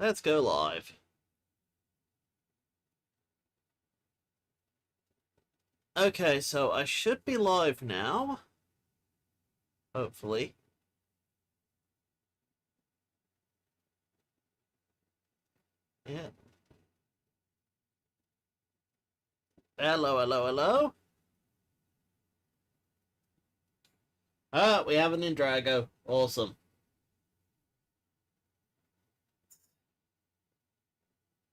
Let's go live. Okay, so I should be live now. Hopefully. Yeah. Hello, hello, hello. Ah, we have an Indrago. Awesome.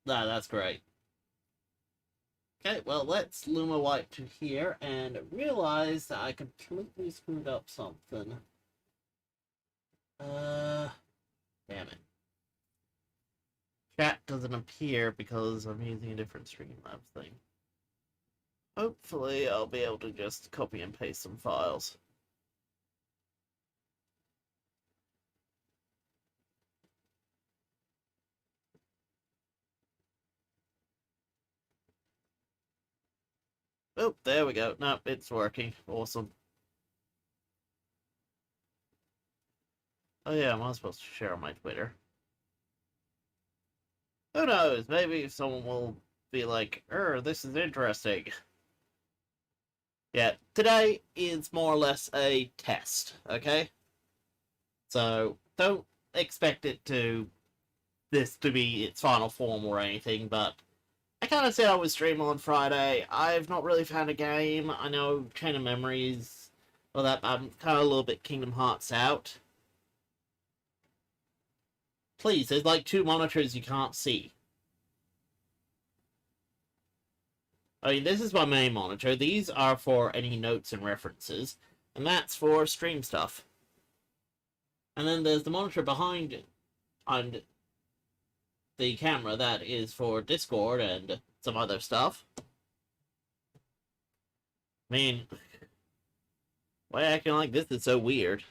Nah, that's great. Okay, well, let's Luma wipe to here and realize that I completely screwed up something. Damn it. Chat doesn't appear because I'm using a different Streamlabs thing. Hopefully, I'll be able to just copy and paste some files. Oh, there we go. No, it's working. Awesome. Oh yeah, am I supposed to share on my Twitter? Who knows? Maybe someone will be like, this is interesting. Yeah, today is more or less a test, okay? So, don't expect this to be its final form or anything, but I kind of said I would stream on Friday. I've not really found a game. I know Chain of Memories, well, that I'm kind of a little bit Kingdom Hearts out. Please, there's like 2 monitors you can't see. I mean, this is my main monitor. These are for any notes and references, and that's for stream stuff. And then there's the monitor behind it, and the camera that is for Discord and some other stuff. I mean, why acting like this is so weird?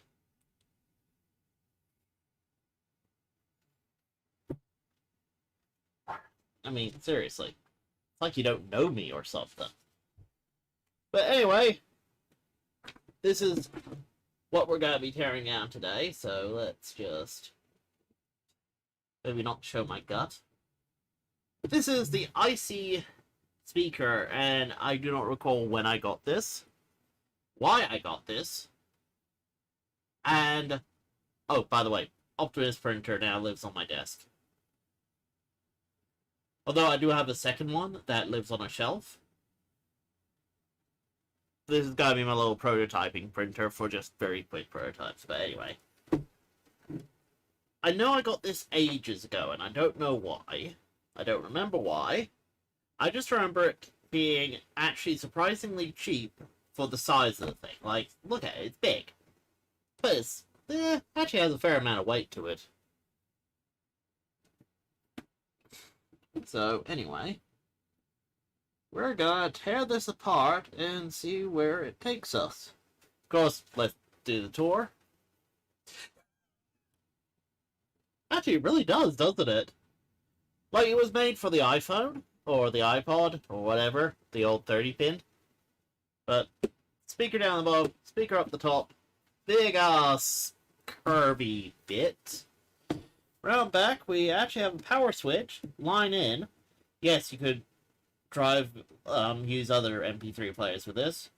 I mean, seriously. It's like you don't know me or something. But anyway, this is what we're going to be tearing down today, so let's just maybe not show my gut. This is the IC speaker, and I do not recall when I got this, why I got this, and, oh, by the way, Optimus printer now lives on my desk. Although I do have a second one that lives on a shelf. This is going to be my little prototyping printer for just very quick prototypes, but anyway. I know I got this ages ago, and I don't know why. I don't remember why. I just remember it being actually surprisingly cheap for the size of the thing. Like, look at it, it's big. But it's actually has a fair amount of weight to it. So, anyway, we're gonna tear this apart and see where it takes us. Of course, let's do the tour. Actually, it really does, doesn't it? Like, it was made for the iPhone, or the iPod, or whatever, the old 30-pin. But, speaker down the bottom, speaker up the top, big-ass curvy bit. Round back, we actually have a power switch, line in. Yes, you could use other MP3 players with this.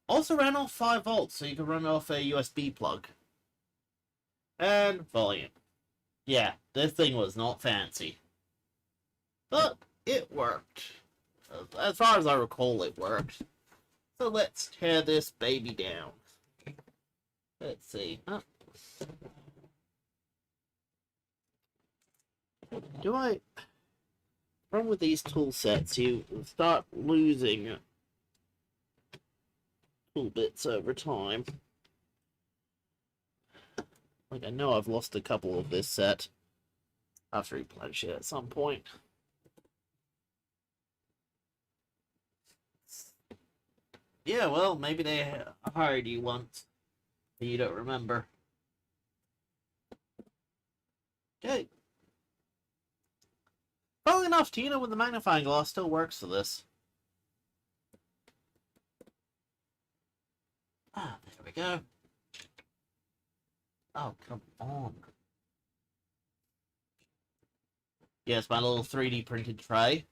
Also ran off 5 volts, so you can run off a USB plug. And volume. Yeah, this thing was not fancy. But it worked. As far as I recall, it worked. So let's tear this baby down. Let's see. Do I... Problem with these tool sets, you start losing tool bits over time. Like, I know I've lost a couple of this set. I'll have to replenish it at some point. Yeah, well, maybe they hired you once. But you don't remember. Okay. Funnily enough, Tina with the magnifying glass still works for this. Ah, there we go. Oh, come on. Yes, my little 3D printed tray,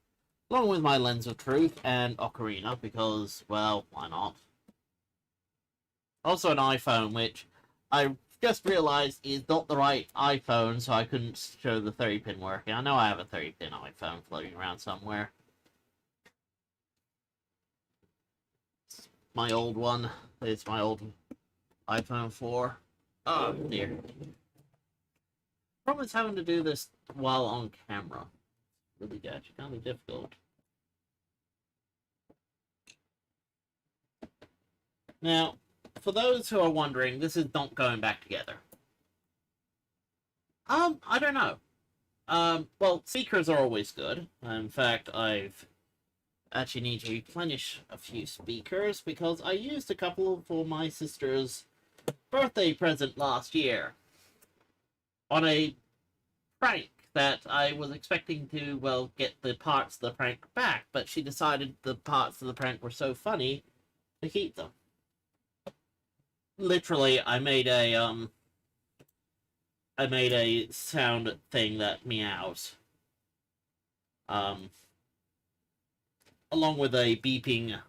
along with my lens of truth and ocarina, because, well, why not? Also an iPhone, which I just realized is not the right iPhone, so I couldn't show the 30-pin working. I know I have a 30-pin iPhone floating around somewhere. It's my old one. It's my old iPhone 4. Oh, dear. Problem is having to do this while on camera. Really, actually kind of difficult. Now, for those who are wondering, this is not going back together. I don't know. Well, speakers are always good. In fact, I've actually need to replenish a few speakers because I used a couple for my sister's birthday present last year on a prank that I was expecting to, well, get the parts of the prank back, but she decided the parts of the prank were so funny to keep them. Literally, I made a sound thing that meows. Along with a beeping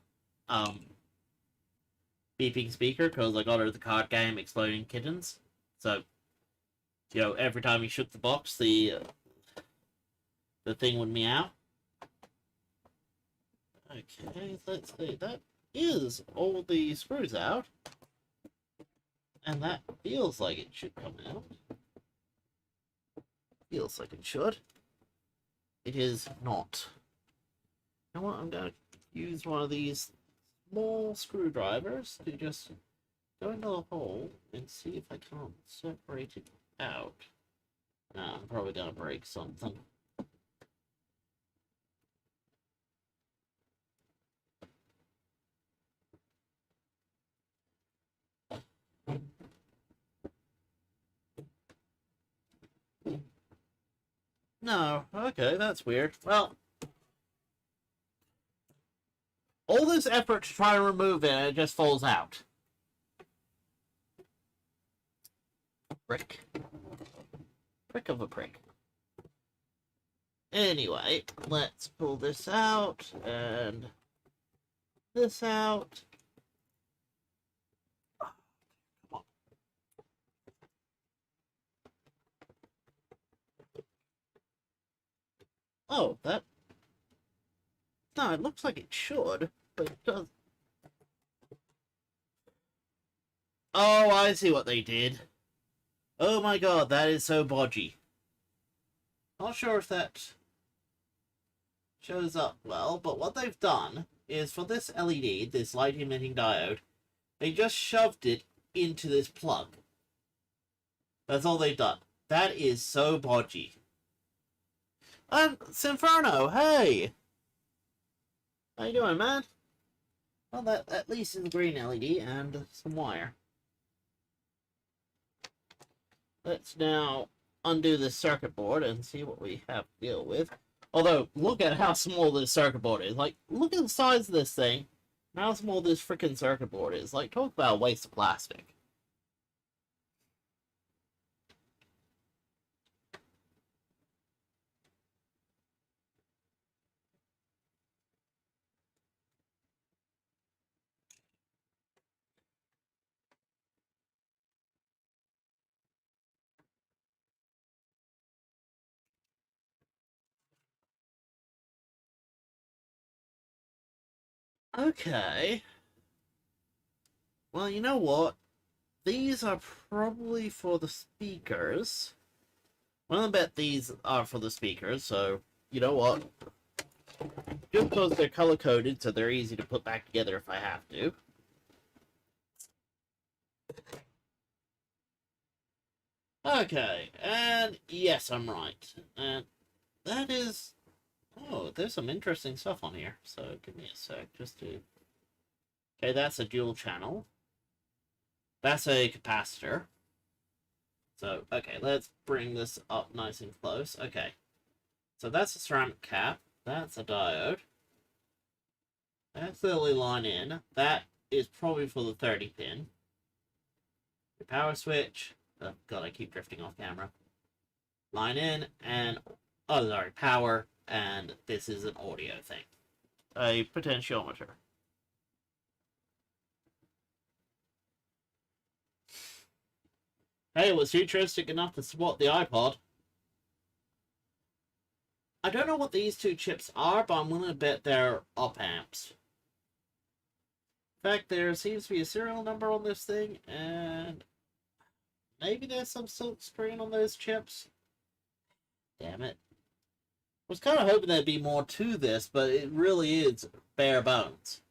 speaker, because I got her the card game Exploding Kittens. So, you know, every time you shook the box, the thing would meow. Okay, let's see. That is all the screws out. And that feels like it should come out. Feels like it should. It is not. You know what? I'm going to use one of these small screwdrivers to just go into the hole and see if I can't separate it out. Nah, I'm probably going to break something. No, okay, that's weird. Well, all this effort to try to remove it, and it just falls out. Prick. Prick of a prick. Anyway, let's pull this out, and this out. Oh, come on. Oh, that... No, it looks like it should, but it does... Oh, I see what they did. Oh my god, that is so bodgy. Not sure if that shows up well, but what they've done is for this LED, this light emitting diode, they just shoved it into this plug. That's all they've done. That is so bodgy. Sinferno, hey! How you doing, man? Well, that at least is a green LED and some wire. Let's now undo this circuit board and see what we have to deal with. Although, look at how small this circuit board is. Like, look at the size of this thing, and how small this freaking circuit board is. Like, talk about a waste of plastic. Okay. Well, you know what? These are probably for the speakers. Well, I bet these are for the speakers, so you know what? Just because they're color-coded, so they're easy to put back together if I have to. Okay, and yes, I'm right. And that is... Oh, there's some interesting stuff on here, so give me a sec just to... Okay, that's a dual channel. That's a capacitor. So, okay, let's bring this up nice and close. Okay, so that's a ceramic cap. That's a diode. That's the only line in. That is probably for the 30 pin. The power switch. Oh god, I keep drifting off camera. Line in, and oh sorry, power, and this is an audio thing. A potentiometer. Hey, it was futuristic enough to support the iPod. I don't know what these two chips are, but I'm willing to bet they're op amps. In fact, there seems to be a serial number on this thing, and maybe there's some silk screen on those chips. Damn it. I was kind of hoping there'd be more to this, but it really is bare bones.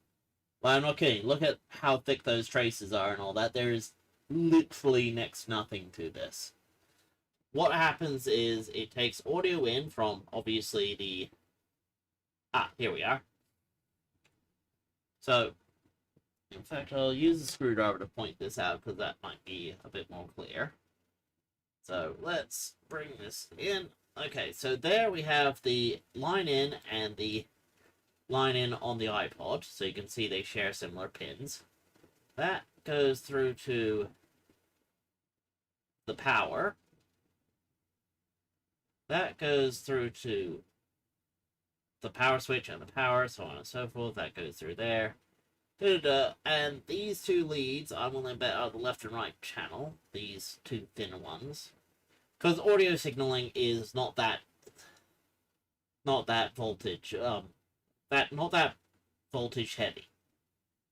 Well, I'm not kidding. Look at how thick those traces are and all that. There's literally next to nothing to this. What happens is it takes audio in from, obviously, the... Ah, here we are. So, in fact, I'll use a screwdriver to point this out because that might be a bit more clear. So, let's bring this in. Okay, so there we have the line in and the line in on the iPod. So you can see they share similar pins. That goes through to the power. That goes through to the power switch and the power, so on and so forth. That goes through there. And these two leads, I'm going to bet are the left and right channel. These two thinner ones. Because audio signaling is not that voltage, not that voltage heavy.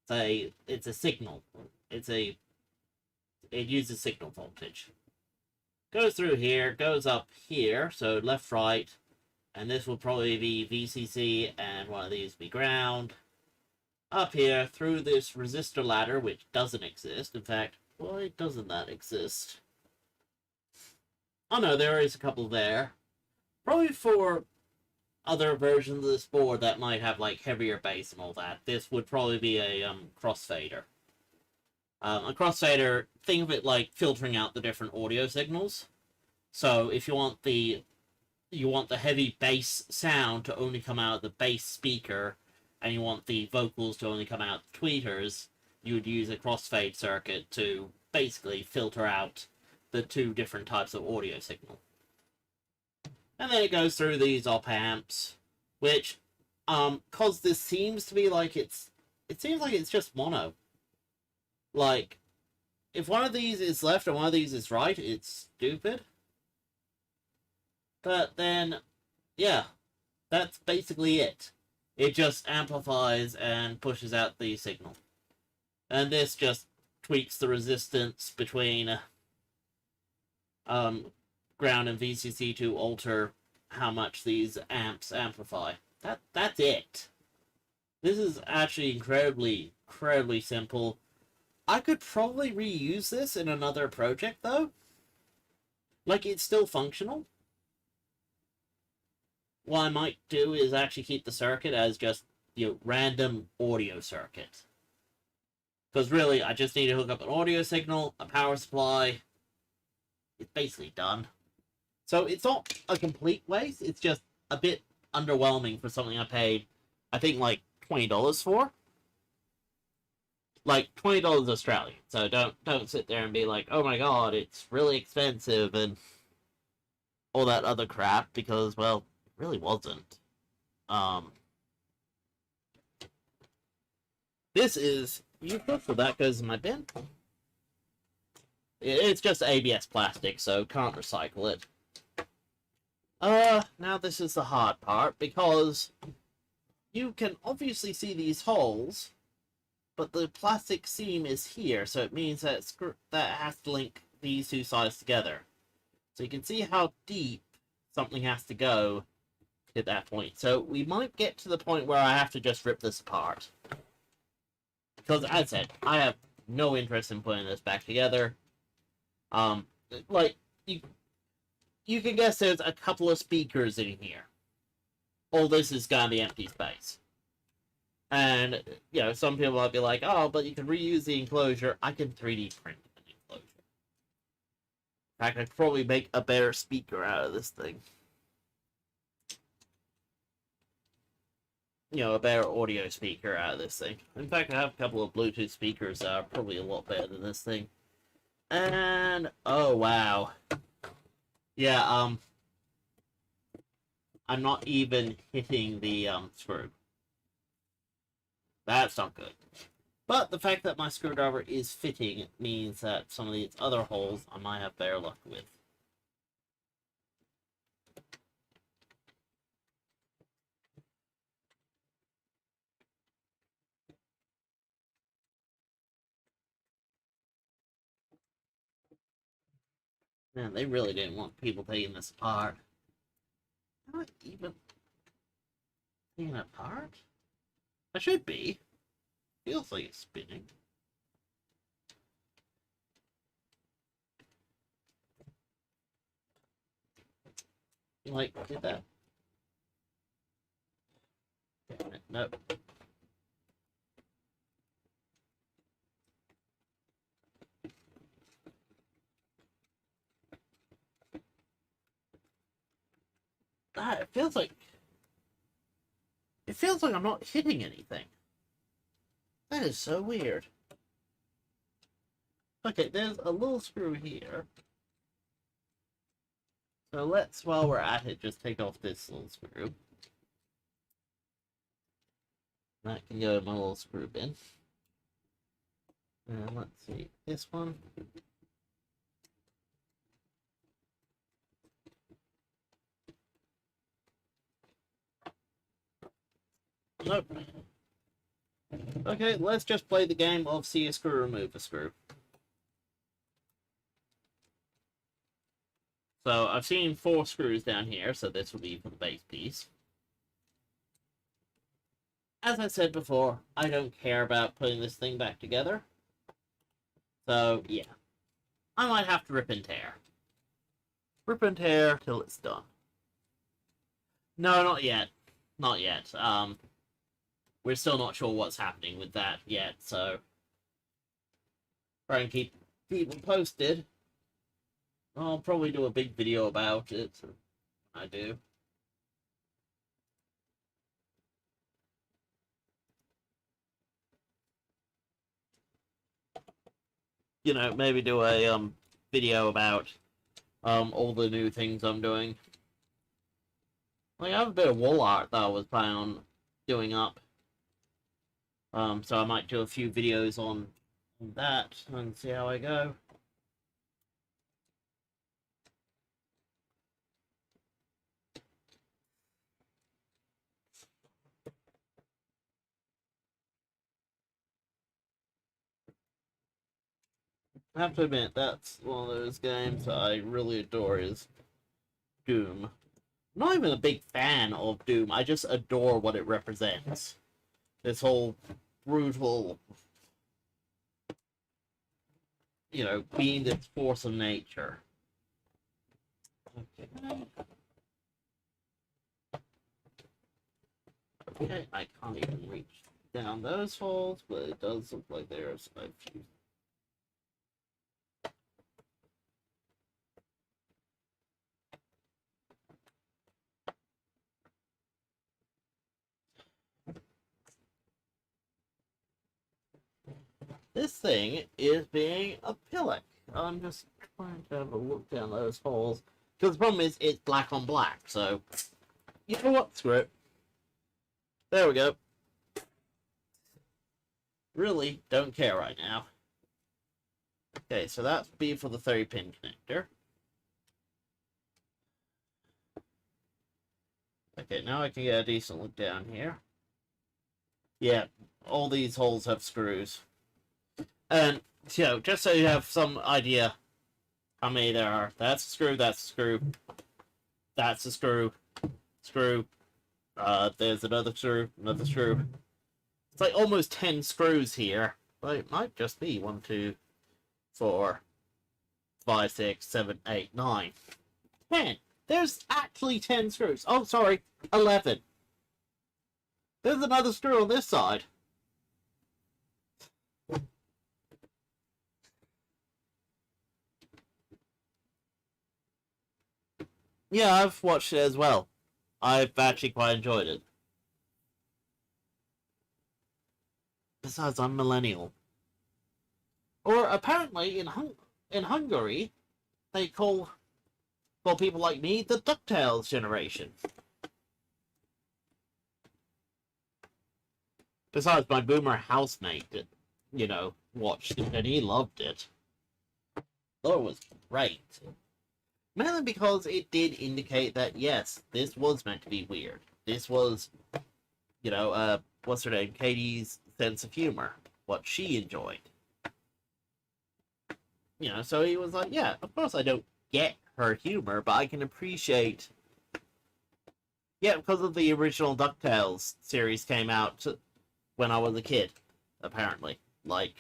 It's a signal. It uses signal voltage. Goes through here, goes up here, so left, right, and this will probably be VCC, and one of these be ground. Up here, through this resistor ladder, which doesn't exist. In fact, why doesn't that exist? Oh no, there is a couple there. Probably for other versions of this board that might have like heavier bass and all that. This would probably be a crossfader. A crossfader, think of it like filtering out the different audio signals. So if you want the heavy bass sound to only come out of the bass speaker, and you want the vocals to only come out the tweeters, you would use a crossfade circuit to basically filter out the two different types of audio signal. And then it goes through these op amps, which, cause this seems to be like it seems like it's just mono. Like, if one of these is left and one of these is right, it's stupid. But then, yeah, that's basically it. It just amplifies and pushes out the signal. And this just tweaks the resistance between ground and VCC to alter how much these amps amplify. That's it. This is actually incredibly simple. I could probably reuse this in another project, though. Like, it's still functional. What I might do is actually keep the circuit as just, random audio circuit. Because really, I just need to hook up an audio signal, a power supply. It's basically done. So it's not a complete waste, it's just a bit underwhelming for something I paid, I think, like, $20 for. Like, $20 Australian. So don't sit there and be like, oh my god, it's really expensive and all that other crap, because, well, it really wasn't. This is useless, so that goes in my bin. It's just ABS plastic, so can't recycle it. Now this is the hard part, because you can obviously see these holes, but the plastic seam is here, so it means that that has to link these two sides together. So you can see how deep something has to go at that point. So we might get to the point where I have to just rip this apart. Because, as I said, I have no interest in putting this back together. Like, you can guess there's a couple of speakers in here. All this is gonna be empty space. And, some people might be like, oh, but you can reuse the enclosure. I can 3D print an enclosure. In fact, I could probably make a better speaker out of this thing. A better audio speaker out of this thing. In fact, I have a couple of Bluetooth speakers that are probably a lot better than this thing. And, oh, wow. Yeah, I'm not even hitting the screw. That's not good. But the fact that my screwdriver is fitting means that some of these other holes I might have better luck with. Man, they really didn't want people taking this apart. Am I even taking it apart? I should be. Feels like it's spinning. Like, did that? Damn it, nope. It feels like I'm not hitting anything. That is so weird. Okay, there's a little screw here. So let's, while we're at it, just take off this little screw. That can go in my little screw bin. And let's see, this one. Nope. Okay, let's just play the game of see a screw, remove a screw. So I've seen 4 screws down here, so this will be for the base piece. As I said before, I don't care about putting this thing back together. So, yeah. I might have to rip and tear. Rip and tear till it's done. No, not yet. Not yet. We're still not sure what's happening with that yet, so try and keep people posted. I'll probably do a big video about it. I do. You know, maybe do a video about all the new things I'm doing. Like, I have a bit of wall art that I was planning on doing up. So I might do a few videos on that and see how I go. I have to admit, that's one of those games that I really adore is Doom. I'm not even a big fan of Doom, I just adore what it represents. This whole brutal, you know, being this force of nature. Okay. Okay, I can't even reach down those holes, but it does look like there's a few. This thing is being a pillock. I'm just trying to have a look down those holes. Because the problem is, it's black on black, so... You know what? Screw it. There we go. Really don't care right now. Okay, so that's B for the 30-pin connector. Okay, now I can get a decent look down here. Yeah, all these holes have screws. And, you know, just so you have some idea how many there are. That's a screw, that's a screw. That's a screw. Screw. There's another screw, another screw. It's like almost 10 screws here. But it might just be 1, 2, 4, 5, 6, 7, 8, 9, 10. There's actually 10 screws. Oh, sorry, 11. There's another screw on this side. Yeah, I've watched it as well. I've actually quite enjoyed it. Besides, I'm millennial. Or apparently in Hungary, they call people like me the DuckTales generation. Besides, my boomer housemate, watched it and he loved it. Thought it was great. Mainly because it did indicate that, yes, this was meant to be weird. This was, what's her name? Katie's sense of humor. What she enjoyed. So he was like, yeah, of course I don't get her humor, but I can appreciate. Yeah, because of the original DuckTales series came out when I was a kid, apparently. Like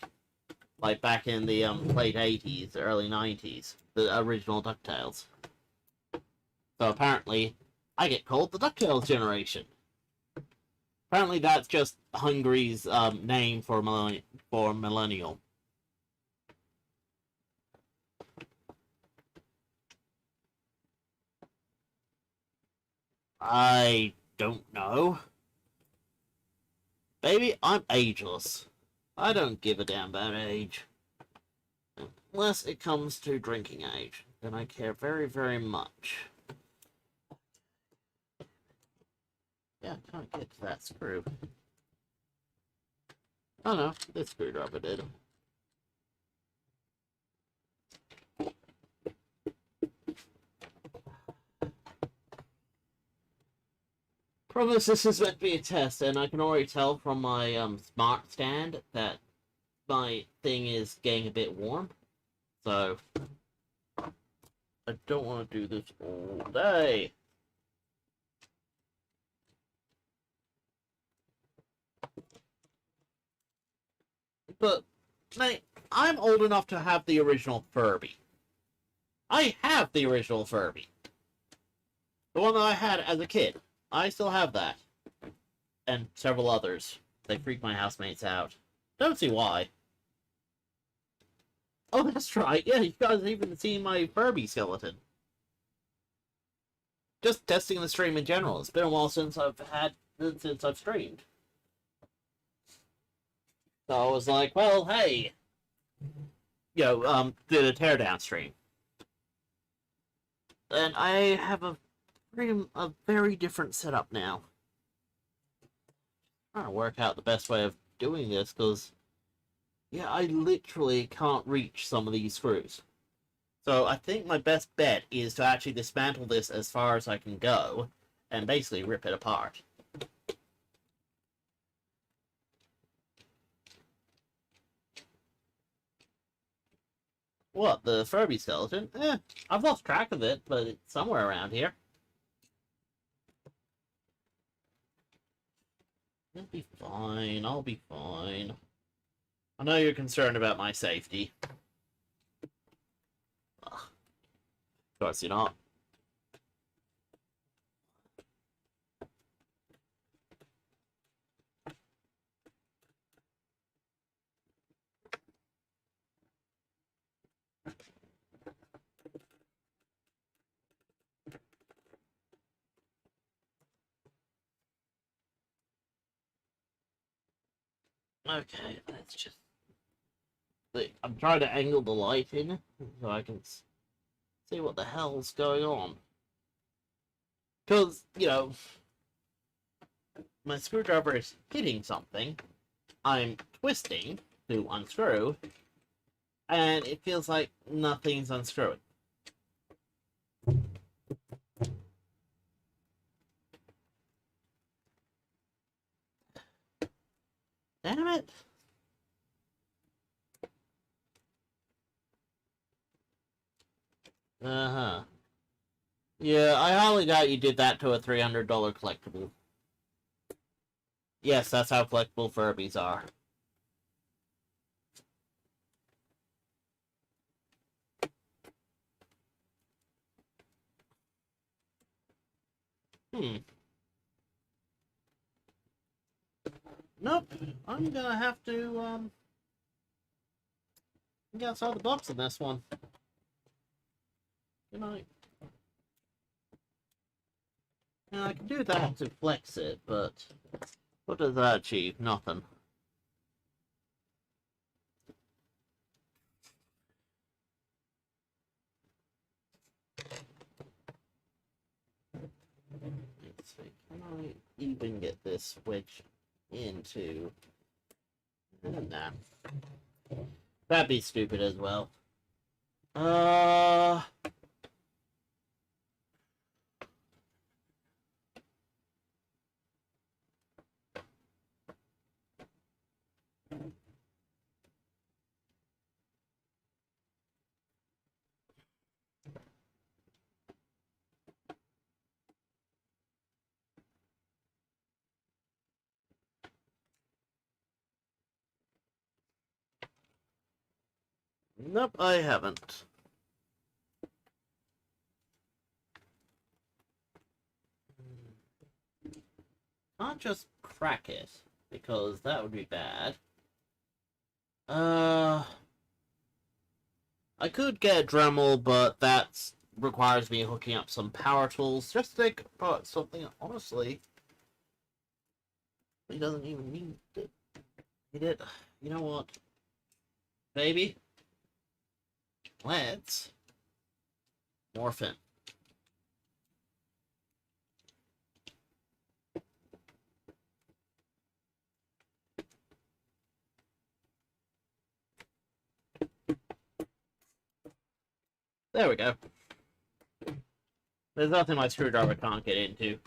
back in the late 80s, early 90s, the original DuckTales. So apparently, I get called the DuckTales generation. Apparently, that's just Hungary's name for millennial. I don't know. Baby, I'm ageless. I don't give a damn about age. Unless it comes to drinking age, then I care very, very much. Yeah, I can't get to that screw. Oh no, this screwdriver did. Promise this is meant to be a test, and I can already tell from my smart stand that my thing is getting a bit warm. So, I don't want to do this all day. But, mate, I'm old enough to have the original Furby. I have the original Furby. The one that I had as a kid. I still have that. And several others. They freak my housemates out. Don't see why. Oh, that's right. Yeah, you guys even seen my Furby skeleton. Just testing the stream in general. It's been a while since I've streamed. So I was like, well, hey. Did a Teardown stream. And I have a very different setup now. I'm trying to work out the best way of doing this, because, yeah, I literally can't reach some of these screws. So I think my best bet is to actually dismantle this as far as I can go, and basically rip it apart. What, the Furby skeleton? I've lost track of it, but it's somewhere around here. It'll be fine, I'll be fine. I know you're concerned about my safety. Ugh. Of course you're not. Okay, let's just... I'm trying to angle the light in so I can see what the hell's going on. Because, my screwdriver is hitting something. I'm twisting to unscrew, and it feels like nothing's unscrewing. Damn it! Uh-huh. Yeah, I highly doubt you did that to a $300 collectible. Yes, that's how collectible Furbies are. Nope. I'm gonna have to, get outside the box in this one. Good night. Now, I can do that to flex it, but what does that achieve? Nothing. Let's see. Can I even get this wedge into... Nah. That'd be stupid as well. Nope, I haven't. Can't just crack it, because that would be bad. I could get a Dremel, but that requires me hooking up some power tools just to take apart something, honestly, he doesn't even need it. You know what, baby? Let's morph in. There we go. There's nothing my screwdriver can't get into.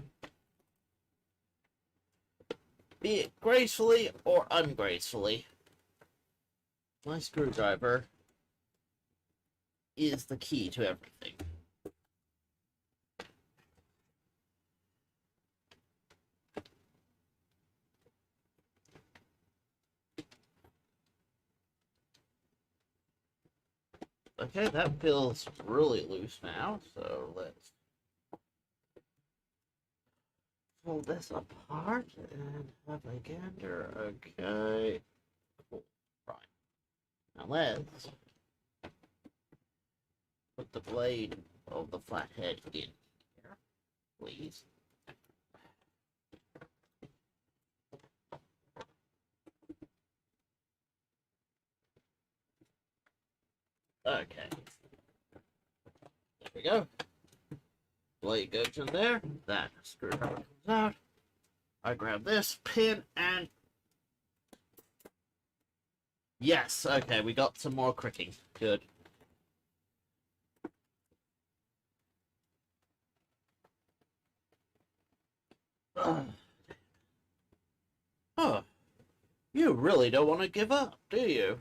Be it gracefully or ungracefully, my screwdriver is the key to everything. Okay, that feels really loose now, so let's pull this apart and have a gander. Okay, cool. Right. Now let's put the blade of the flathead in here, please. Okay. There we go. Blade goes in there. That screwdriver comes out. I grab this pin and... Yes, okay, we got some more cricking. Good. Oh, you really don't want to give up, do you?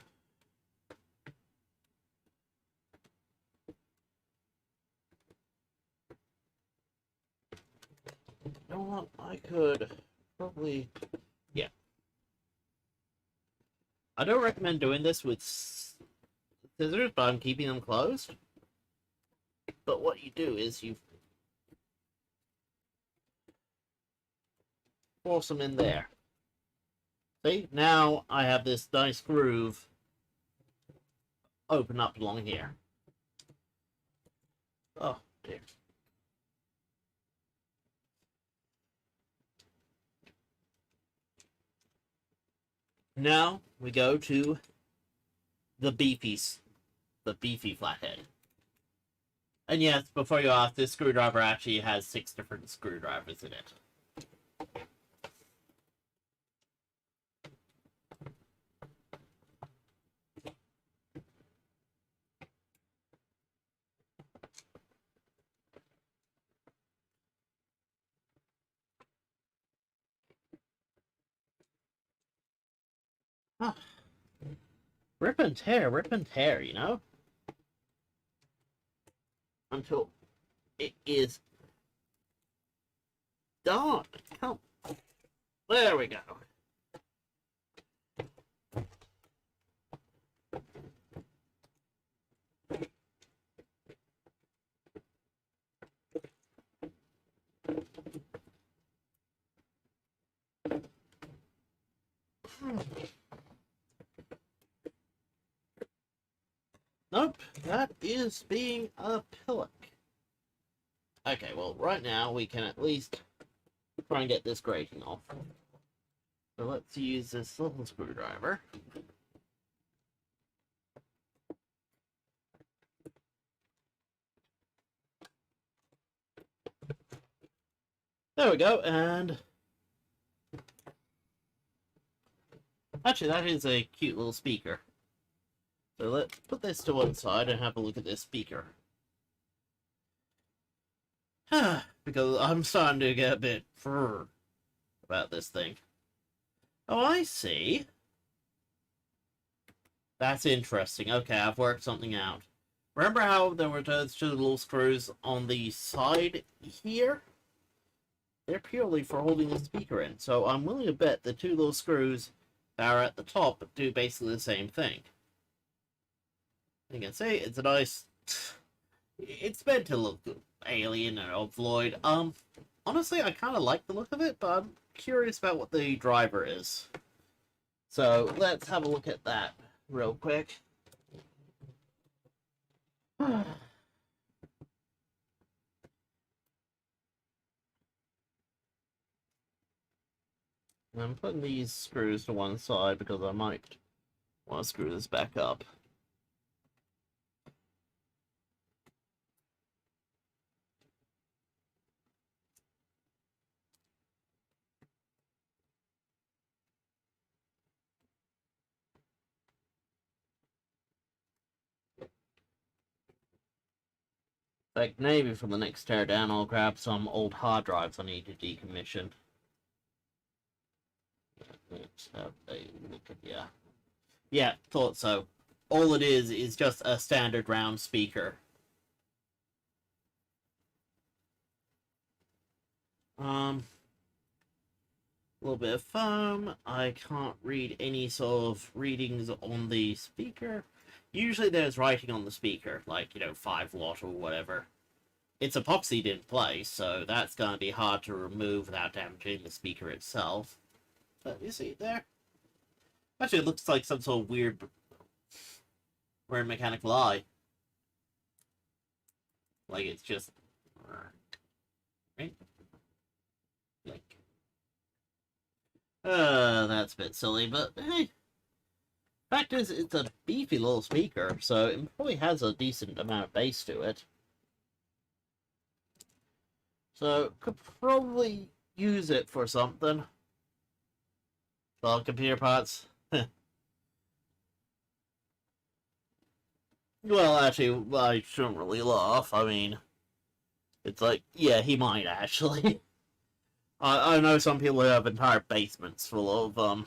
You know what? I could probably... Yeah. I don't recommend doing this with scissors, but I'm keeping them closed. But what you do is you force them in there. See? Now I have this nice groove open up along here. Oh, dear. Now we go to the beefy flathead. And yes, before you ask, this screwdriver actually has 6 different screwdrivers in it. Huh. Rip and tear, you know? Until it is done. Come. There we go. Nope, that is being a pillock. Okay, well, right now we can at least try and get this grating off. So let's use this little screwdriver. There we go, and Actually, that is a cute little speaker. So let's put this to one side and have a look at this speaker. Because I'm starting to get a bit about this thing. Oh, I see. That's interesting. Okay, I've worked something out. Remember how there were those two little screws on the side here? They're purely for holding the speaker in. So I'm willing to bet the two little screws that are at the top do basically the same thing. You can see it's a nice... It's meant to look alien or void. Honestly, I kind of like the look of it, but I'm curious about what the driver is. So let's have a look at that real quick. I'm putting these screws to one side because I might want to screw this back up. Like, maybe for the next teardown, I'll grab some old hard drives I need to decommission. Let's have a look at, yeah. Yeah, thought so. All it is just a standard round speaker. A little bit of foam. I can't read any sort of readings on the speaker. Usually there's writing on the speaker, like, 5 watt or whatever. It's epoxied in place, so that's going to be hard to remove without damaging the speaker itself. But you see it there? Actually, it looks like some sort of weird mechanical eye. Like it's just... Right? Like... that's a bit silly, but hey. Fact is, it's a beefy little speaker, so it probably has a decent amount of bass to it. So, could probably use it for something. Well, computer parts. Well, actually, I shouldn't really laugh. I mean, it's like, yeah, he might actually. I know some people who have entire basements full of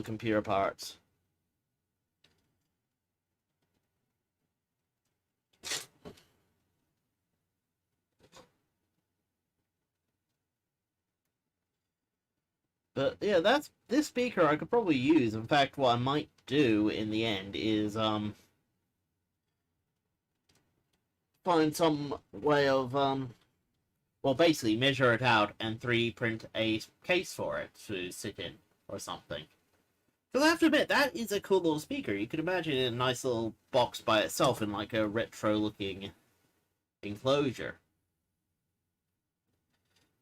computer parts. But yeah, this speaker I could probably use. In fact, what I might do in the end is find some way of well, basically measure it out and 3D print a case for it to sit in or something. Because I have to admit, that is a cool little speaker. You could imagine it in a nice little box by itself in like a retro-looking enclosure.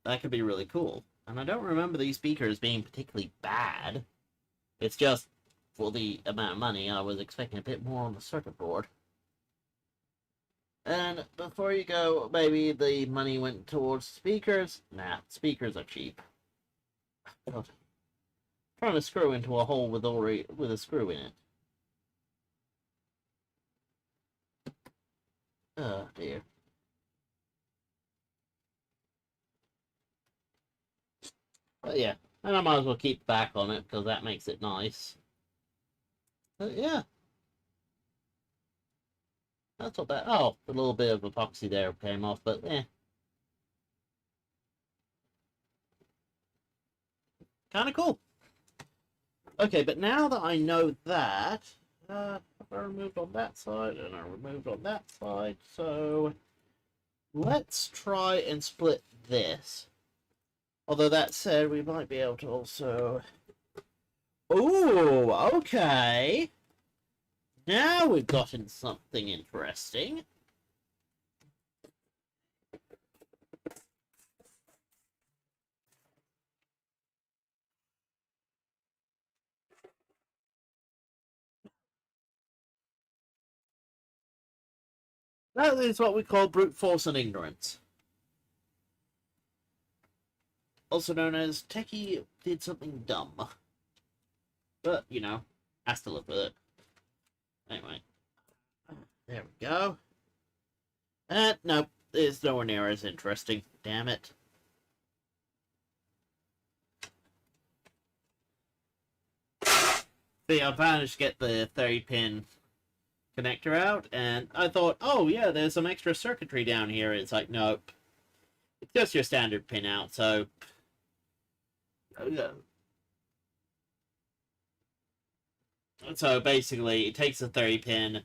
That could be really cool. And I don't remember these speakers being particularly bad. It's just, for the amount of money, I was expecting a bit more on the circuit board. And before you go, maybe the money went towards speakers? Nah, speakers are cheap. God. Trying to screw into a hole with a screw in it. Oh dear. But yeah, and I might as well keep back on it because that makes it nice. But yeah. That's not bad. Oh, a little bit of epoxy there came off, but eh. Kind of cool. Okay, but now that I know that, I removed on that side and I removed on that side, so let's try and split this. Although that said, we might be able to also... Ooh, okay. Now we've gotten something interesting. That is what we call brute force and ignorance. Also known as Techie did something dumb. But, you know, has to live with it. Anyway. There we go. And, nope, it's nowhere near as interesting. Damn it. See, I managed to get the 30-pin connector out, and I thought, oh yeah, there's some extra circuitry down here. It's like, nope. It's just your standard pin out, so... So basically, it takes a 30-pin,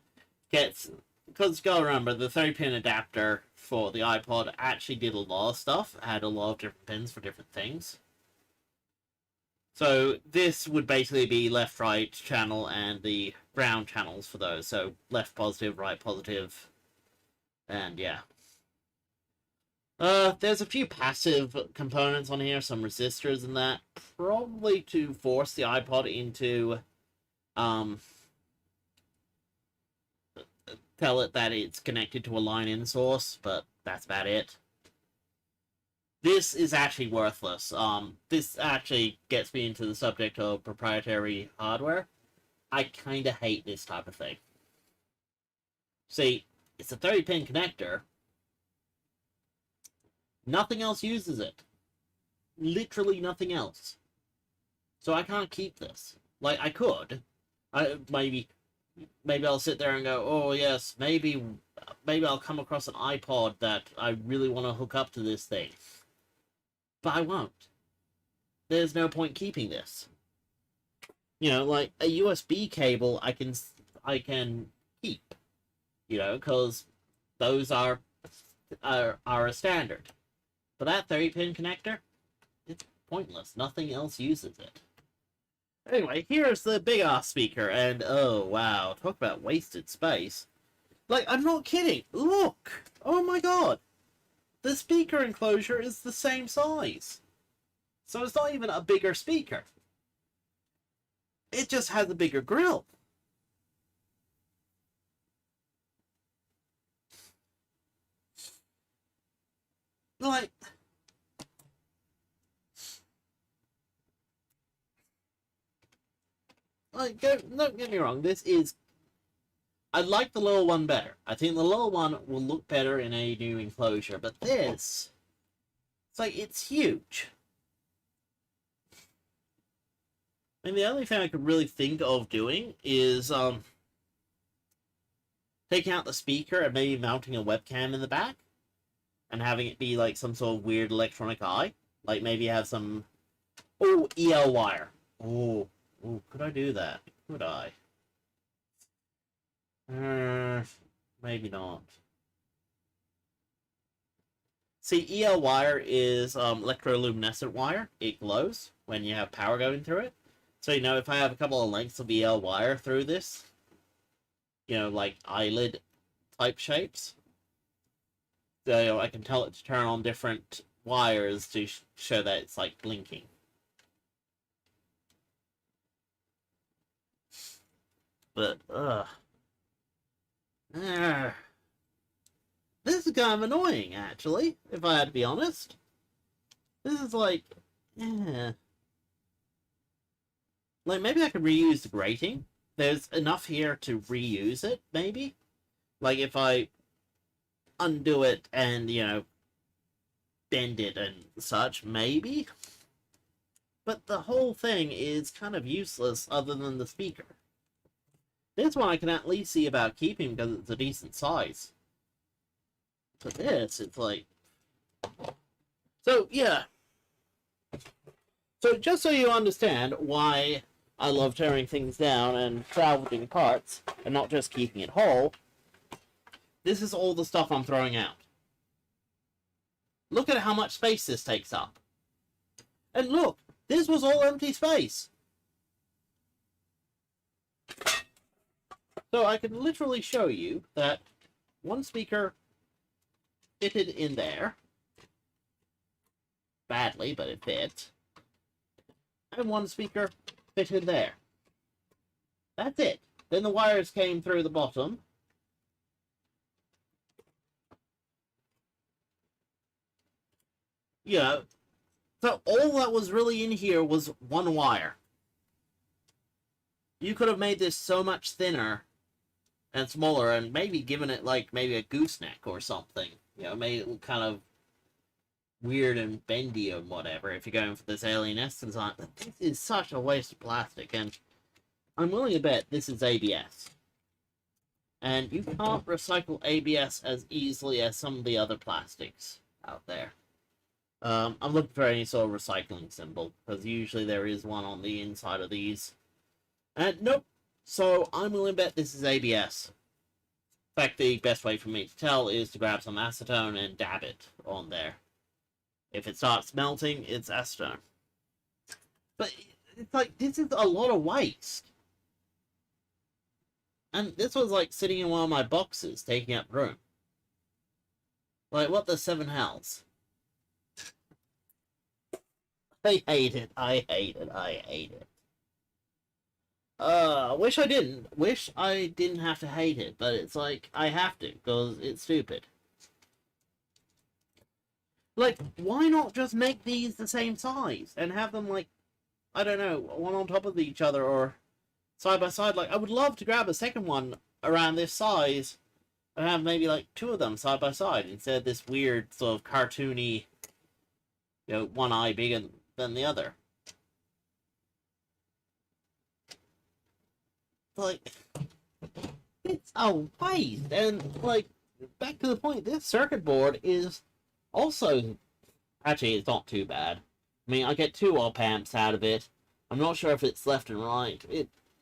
gets... Because you gotta remember, the 30-pin adapter for the iPod actually did a lot of stuff. It had a lot of different pins for different things. So this would basically be left-right channel and the ground channels for those. So left positive, right positive, and yeah. There's a few passive components on here, some resistors and that, probably to force the iPod into, tell it that it's connected to a line-in source, but that's about it. This is actually worthless. This actually gets me into the subject of proprietary hardware. I kind of hate this type of thing. See, it's a 30-pin connector. Nothing else uses it. Literally nothing else. So I can't keep this. Like, I could. Maybe I'll sit there and go, oh yes, maybe I'll come across an iPod that I really want to hook up to this thing. But I won't. There's no point keeping this. You know, like a USB cable I can keep. You know, because those are a standard. But that 30-pin connector, it's pointless. Nothing else uses it. Anyway, here's the big-ass speaker, and oh wow, talk about wasted space. Like, I'm not kidding. Look! Oh my god! The speaker enclosure is the same size. So it's not even a bigger speaker. It just has a bigger grill. Like... don't get me wrong, this is... I like the little one better. I think the little one will look better in a new enclosure, but this... It's like, it's huge. I mean, the only thing I could really think of doing is, taking out the speaker and maybe mounting a webcam in the back. And having it be like some sort of weird electronic eye. Like maybe have some... Oh, EL wire. Oh, could I do that? Could I? Maybe not. See, EL wire is electroluminescent wire. It glows when you have power going through it. So, you know, if I have a couple of lengths of EL wire through this, you know, like eyelid type shapes, so I can tell it to turn on different wires to show that it's like blinking. But, this is kind of annoying, actually, if I had to be honest. This is like, like, maybe I could reuse the grating. There's enough here to reuse it, maybe? Like, if I undo it and, you know, bend it and such, maybe? But the whole thing is kind of useless other than the speaker. This one I can at least see about keeping because it's a decent size. But this, it's like... So, yeah. So, just so you understand why I love tearing things down and salvaging parts, and not just keeping it whole, this is all the stuff I'm throwing out. Look at how much space this takes up. And look, this was all empty space. So I can literally show you that one speaker fitted in there. Badly, but it fit. And one speaker fitted there. That's it. Then the wires came through the bottom. You know, so all that was really in here was one wire. You could have made this so much thinner and smaller, and maybe given it like maybe a gooseneck or something. You know, made it look kind of weird and bendy and whatever. If you're going for this alien-esque design, but this is such a waste of plastic, and I'm willing to bet this is ABS. And you can't recycle ABS as easily as some of the other plastics out there. I'm looking for any sort of recycling symbol, because usually there is one on the inside of these. And nope. So I'm willing to bet this is ABS. In fact, the best way for me to tell is to grab some acetone and dab it on there. If it starts melting, it's acetone. But it's like, this is a lot of waste. And this was like sitting in one of my boxes, taking up room. Like, what the seven hells? I hate it. I hate it. I hate it. Wish I didn't. Wish I didn't have to hate it, but it's like, I have to, because it's stupid. Like, why not just make these the same size, and have them, like, I don't know, one on top of each other, or side by side? Like, I would love to grab a second one around this size, and have maybe, like, two of them side by side, instead of this weird, sort of cartoony, you know, one eye bigger than the other. Like, it's a waste. And, like, back to the point, this circuit board is also, actually, it's not too bad. I mean, I get 2 op amps out of it. I'm not sure if it's left and right.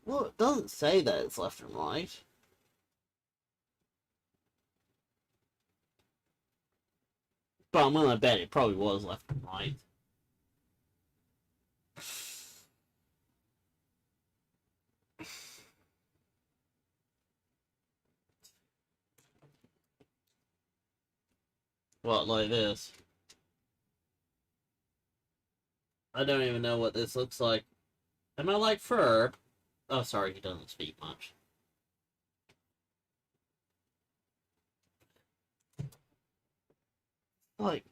Well, it doesn't say that it's left and right. But I'm gonna bet it probably was left and right. What, like this? I don't even know what this looks like. Am I like Ferb? Oh, sorry, he doesn't speak much. Like,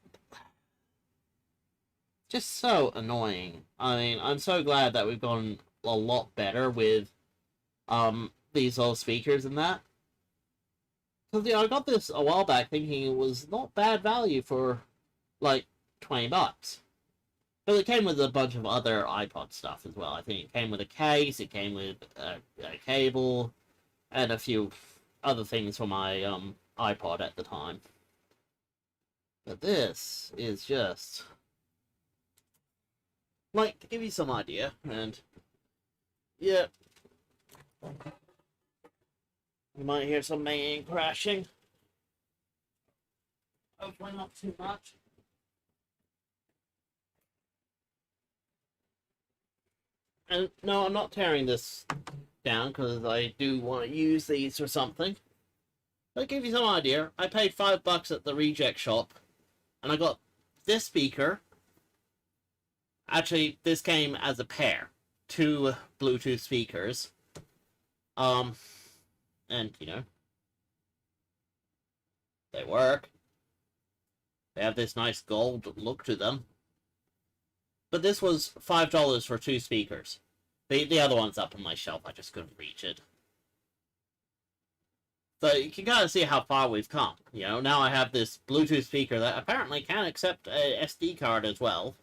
just so annoying. I mean, I'm so glad that we've gotten a lot better with these old speakers and that. Because, you know, I got this a while back thinking it was not bad value for, like, $20. But it came with a bunch of other iPod stuff as well. I think it came with a case, it came with a cable, and a few other things for my iPod at the time. But this is just, like, to give you some idea, and yeah, you might hear some main crashing. Hopefully not too much. And no, I'm not tearing this down because I do want to use these for something. I'll give you some idea. I paid $5 at the reject shop, and I got this speaker. Actually, this came as a pair. 2 Bluetooth speakers. And, you know, they work. They have this nice gold look to them. But this was $5 for 2 speakers. The other one's up on my shelf. I just couldn't reach it. So you can kind of see how far we've come. You know, now I have this Bluetooth speaker that apparently can accept a SD card as well.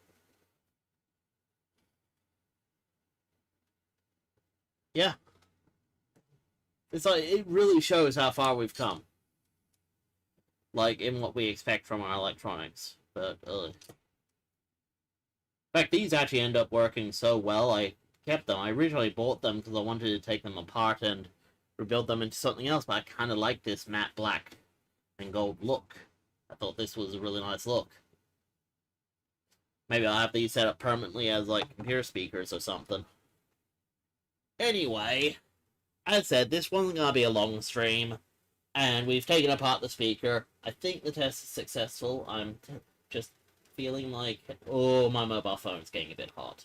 Yeah. It's like, it really shows how far we've come. Like, in what we expect from our electronics. But, in fact, these actually end up working so well, I kept them. I originally bought them because I wanted to take them apart and rebuild them into something else, but I kind of like this matte black and gold look. I thought this was a really nice look. Maybe I'll have these set up permanently as, like, computer speakers or something. Anyway, as said, this wasn't going to be a long stream, and we've taken apart the speaker. I think the test is successful. I'm just feeling like, oh, my mobile phone's getting a bit hot.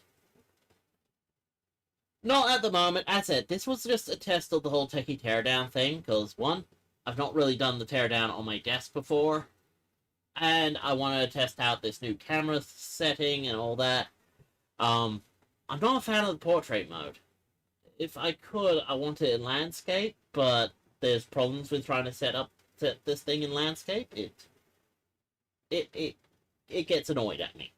Not at the moment. As said, this was just a test of the whole techie teardown thing, because, one, I've not really done the teardown on my desk before, and I want to test out this new camera setting and all that. I'm not a fan of the portrait mode. if I could, I want it in landscape, but there's problems with trying to set this thing in landscape. It it it gets annoyed at me.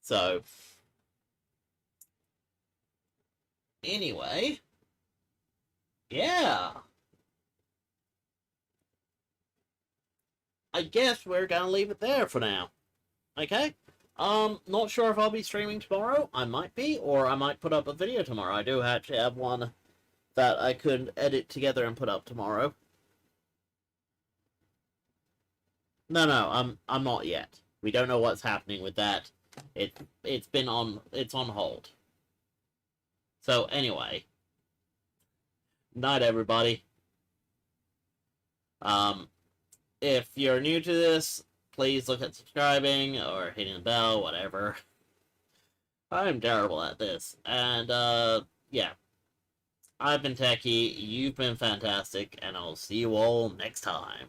So anyway, yeah. I guess we're gonna leave it there for now. Okay? Not sure if I'll be streaming tomorrow. I might be, or I might put up a video tomorrow. I do actually have one that I could edit together and put up tomorrow. No, I'm not yet. We don't know what's happening with that. It's on hold. So anyway, night everybody. If you're new to this, please look at subscribing or hitting the bell, whatever. I'm terrible at this. And, yeah. I've been Techie, you've been fantastic, and I'll see you all next time.